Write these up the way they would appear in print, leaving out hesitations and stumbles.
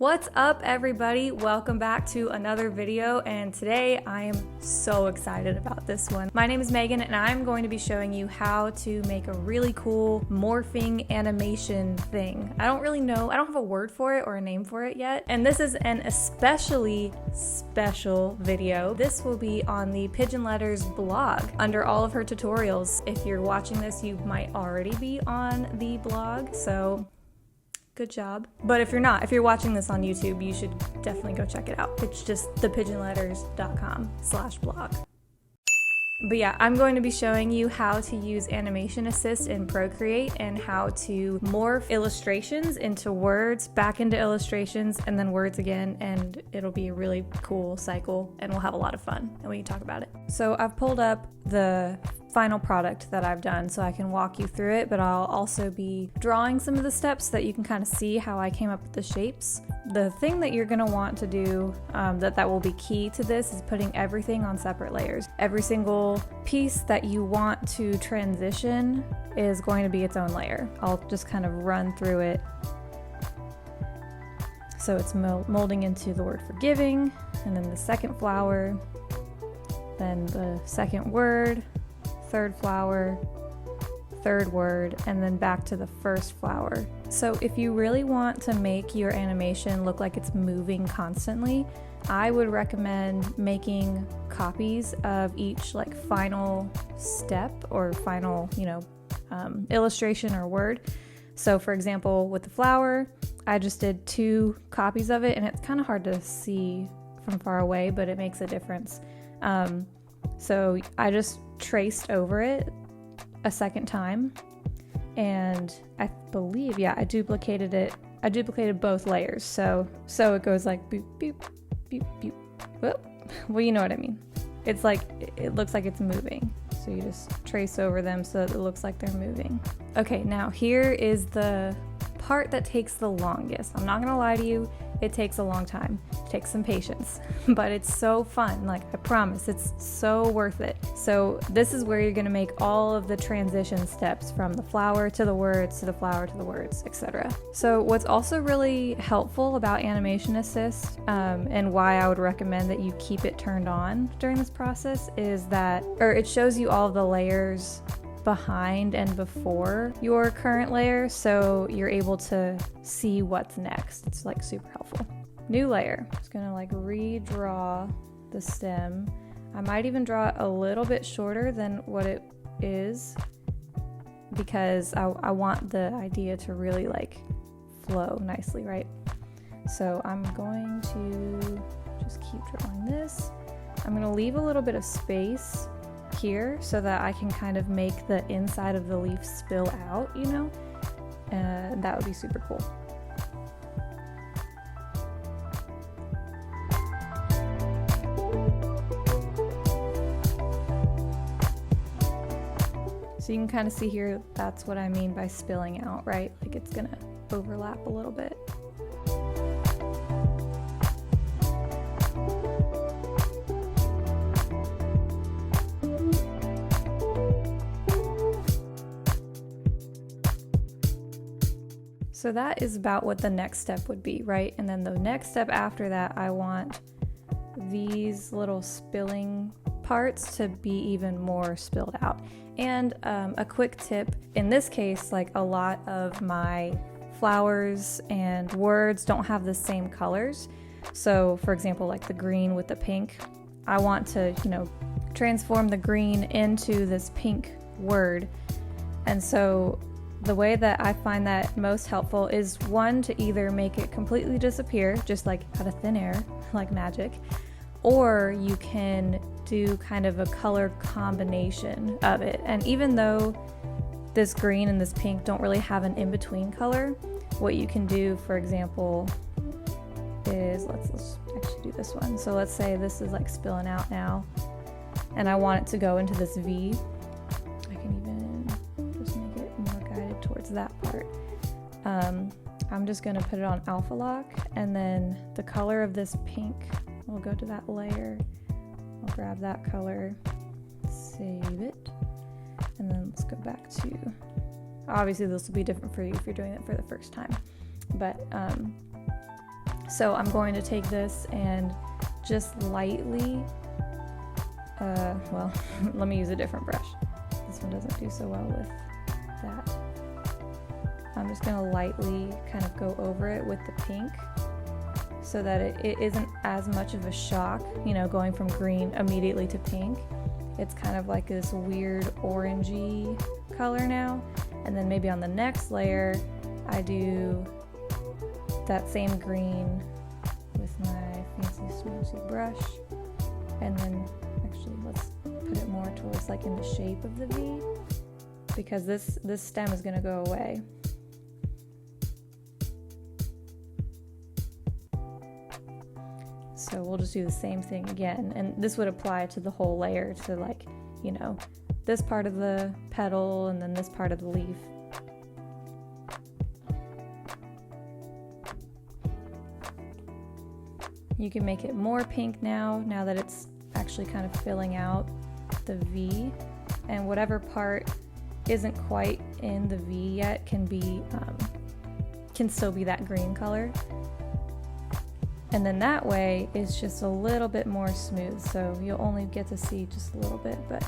What's up, everybody? Welcome back to another video, and today I am so excited about this one. My name is Megan, and I'm going to be showing you how to make a really cool morphing animation thing. I don't really know, I don't have a word for it or a name for it yet, and this is an especially special video. This will be on the Pigeon Letters blog under all of her tutorials. If you're watching this, you might already be on the blog, so good job. But if you're not, if you're watching this on YouTube, you should definitely go check it out. It's just thepigeonletters.com/blog. But yeah, I'm going to be showing you how to use Animation Assist in Procreate and how to morph illustrations into words, back into illustrations, and then words again, and it'll be a really cool cycle, and we'll have a lot of fun, and we can talk about it. So I've pulled up the final product that I've done so I can walk you through it, but I'll also be drawing some of the steps so that you can kind of see how I came up with the shapes. The thing that you're gonna want to do that will be key to this is putting everything on separate layers. Every single piece that you want to transition is going to be its own layer. I'll just kind of run through it. So it's molding into the word forgiving, and then the second flower, then the second word, third flower, third word, and then back to the first flower. So if you really want to make your animation look like it's moving constantly, I would recommend making copies of each like final step or final, illustration or word. So for example, with the flower, I just did 2 copies of it, and it's kind of hard to see from far away, but it makes a difference. So I just traced over it a second time, and I believe, I duplicated it. I duplicated both layers, so it goes like boop, boop, boop, boop. Whoop. Well, you know what I mean. It's like, it looks like it's moving. So you just trace over them so that it looks like they're moving. Okay, now here is the part that takes the longest. I'm not gonna lie to you, it takes a long time. It takes some patience, but it's so fun. Like, I promise, it's so worth it. So this is where you're gonna make all of the transition steps from the flower to the words, to the flower to the words, etc. So what's also really helpful about Animation Assist, and why I would recommend that you keep it turned on during this process, is that, it shows you all of the layers behind and before your current layer, so you're able to see what's next. It's like super helpful. New layer. Just gonna like redraw the stem. I might even draw it a little bit shorter than what it is, because I want the idea to really like flow nicely, right? So I'm going to just keep drawing this. I'm gonna leave a little bit of space here so that I can kind of make the inside of the leaf spill out, and that would be super cool. So you can kind of see here, that's what I mean by spilling out, right? Like it's gonna overlap a little bit. So that is about what the next step would be, right? And then the next step after that, I want these little spilling parts to be even more spilled out. And a quick tip, in this case, like a lot of my flowers and words don't have the same colors. So for example, like the green with the pink, I want to, transform the green into this pink word. And so the way that I find that most helpful is, one, to either make it completely disappear, just like out of thin air, like magic, or you can do kind of a color combination of it. And even though this green and this pink don't really have an in-between color, what you can do, for example, is, let's actually do this one. So let's say this is like spilling out now, and I want it to go into this V. I can even just make it more guided towards that part. I'm just gonna put it on alpha lock, and then the color of this pink will go to that layer. I'll grab that color, save it, and then let's go back to, obviously this will be different for you if you're doing it for the first time, but So I'm going to take this and just lightly, well, let me use a different brush. This one doesn't do so well with that. I'm just going to lightly kind of go over it with the pink so that it isn't as much of a shock, you know, going from green immediately to pink. It's kind of like this weird orangey color now. And then maybe on the next layer, I do that same green with my fancy schmancy brush. And then actually let's put it more towards like in the shape of the V, because this stem is going to go away. So we'll just do the same thing again, and this would apply to the whole layer, to like, you know, this part of the petal and then this part of the leaf. You can make it more pink now that it's actually kind of filling out the V, and whatever part isn't quite in the V yet can still be that green color. And then that way it's just a little bit more smooth, so you'll only get to see just a little bit. But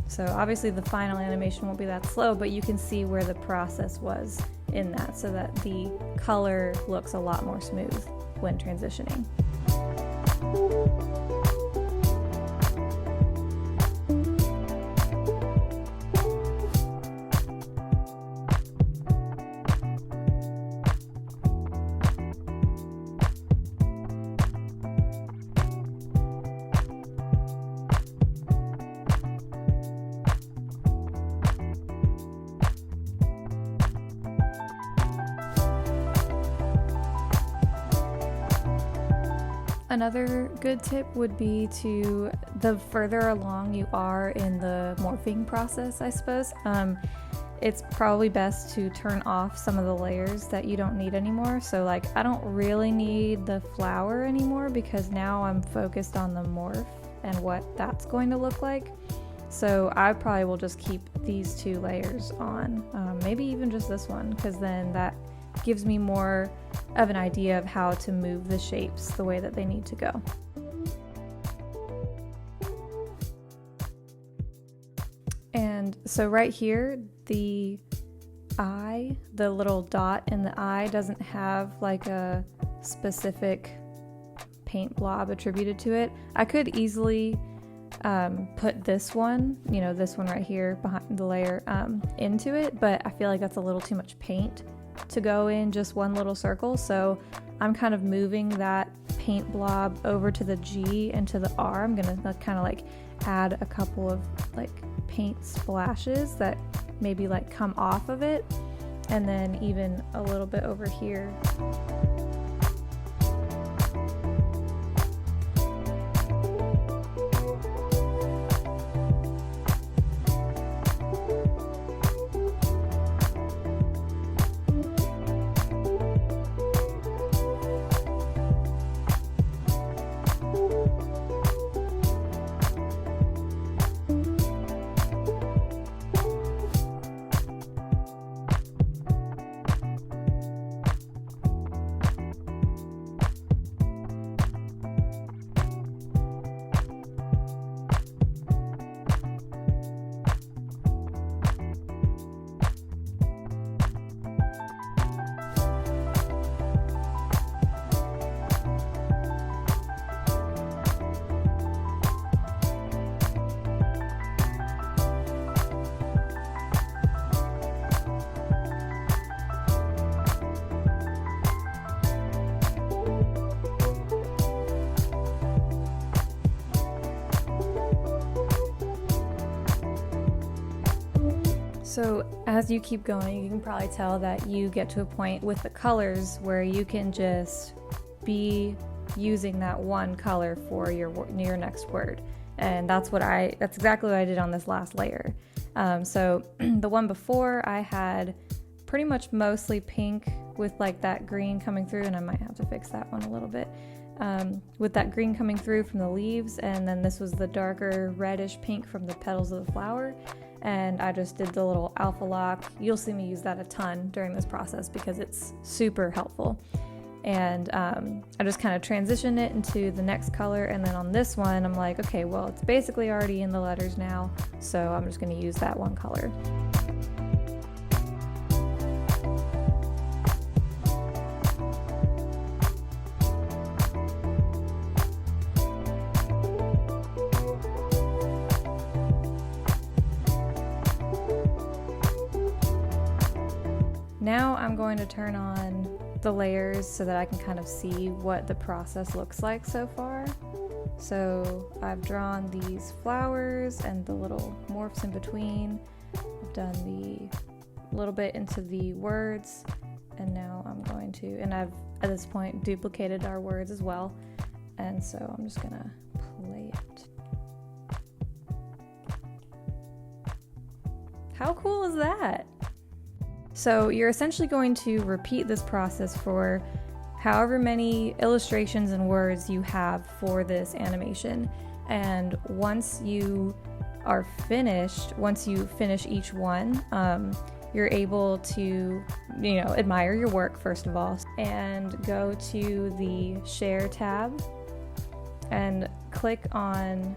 so obviously the final animation won't be that slow, but you can see where the process was in that, so that the color looks a lot more smooth when transitioning. Another good tip would be to, the further along you are in the morphing process, I suppose, it's probably best to turn off some of the layers that you don't need anymore. So like, I don't really need the flower anymore because now I'm focused on the morph and what that's going to look like. So I probably will just keep these two layers on, maybe even just this one, because then that gives me more of an idea of how to move the shapes the way that they need to go. And so right here, the eye, the little dot in the eye doesn't have like a specific paint blob attributed to it. I could easily put this one, you know, this one right here behind the layer into it, but I feel like that's a little too much paint to go in just one little circle, so I'm kind of moving that paint blob over to the G and to the R. I'm gonna kind of like add a couple of like paint splashes that maybe like come off of it, and then even a little bit over here. So as you keep going, you can probably tell that you get to a point with the colors where you can just be using that one color for your next word. And that's exactly what I did on this last layer. So the one before, I had pretty much mostly pink with like that green coming through, and I might have to fix that one a little bit. With that green coming through from the leaves, and then this was the darker reddish pink from the petals of the flower. and I just did the little alpha lock. You'll see me use that a ton during this process because it's super helpful. And I just kind of transitioned it into the next color, and then on this one I'm like, okay, well, it's basically already in the letters now, so I'm just going to use that one color. Now I'm going to turn on the layers so that I can kind of see what the process looks like so far. So I've drawn these flowers and the little morphs in between. I've done the little bit into the words, and now I'm going to, and I've at this point duplicated our words as well, and so I'm just gonna play it. How cool is that? So you're essentially going to repeat this process for however many illustrations and words you have for this animation. And once you are finished, once you finish each one, you're able to, admire your work first of all, and go to the Share tab and click on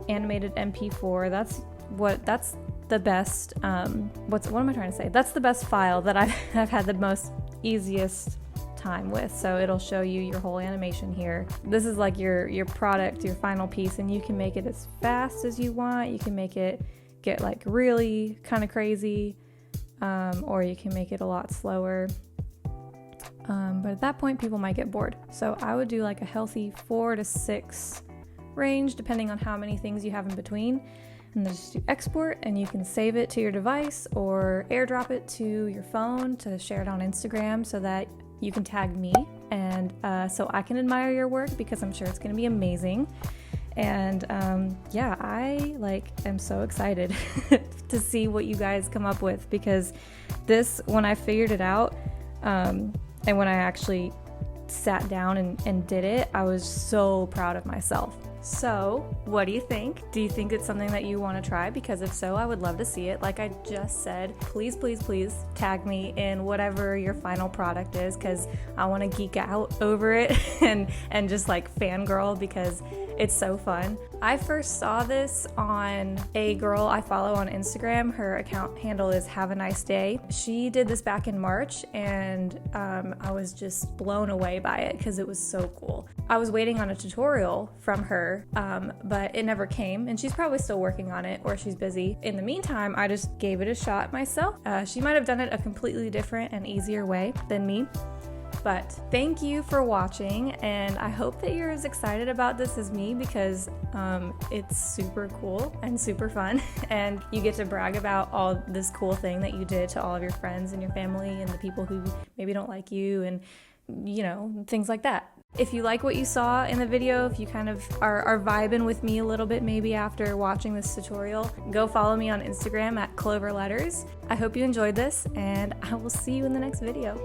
Animated MP4. That's the best, what am I trying to say? That's the best file that I've had the most easiest time with. So it'll show you your whole animation here. This is like your product, your final piece, and you can make it as fast as you want. You can make it get like really kind of crazy, or you can make it a lot slower. But at that point, people might get bored. So I would do like a healthy 4 to 6 range, depending on how many things you have in between. And then just do export, and you can save it to your device or airdrop it to your phone to share it on Instagram so that you can tag me, and so I can admire your work, because I'm sure it's going to be amazing. And yeah, I am so excited to see what you guys come up with, because this, when I figured it out, and when I actually sat down and did it, I was so proud of myself. So, what do you think? Do you think it's something that you want to try? Because if so, I would love to see it. Like I just said, please, please, please tag me in whatever your final product is, because I want to geek out over it and just like fangirl, because it's so fun. I first saw this on a girl I follow on Instagram. Her account handle is Have a Nice Day. She did this back in March, and I was just blown away by it because it was so cool. I was waiting on a tutorial from her, but it never came, and she's probably still working on it, or she's busy. In the meantime, I just gave it a shot myself. She might have done it a completely different and easier way than me. But thank you for watching, and I hope that you're as excited about this as me, because it's super cool and super fun, and you get to brag about all this cool thing that you did to all of your friends and your family and the people who maybe don't like you, and things like that. If you like what you saw in the video, if you kind of are vibing with me a little bit maybe after watching this tutorial, go follow me on Instagram at Clover Letters. I hope you enjoyed this, and I will see you in the next video.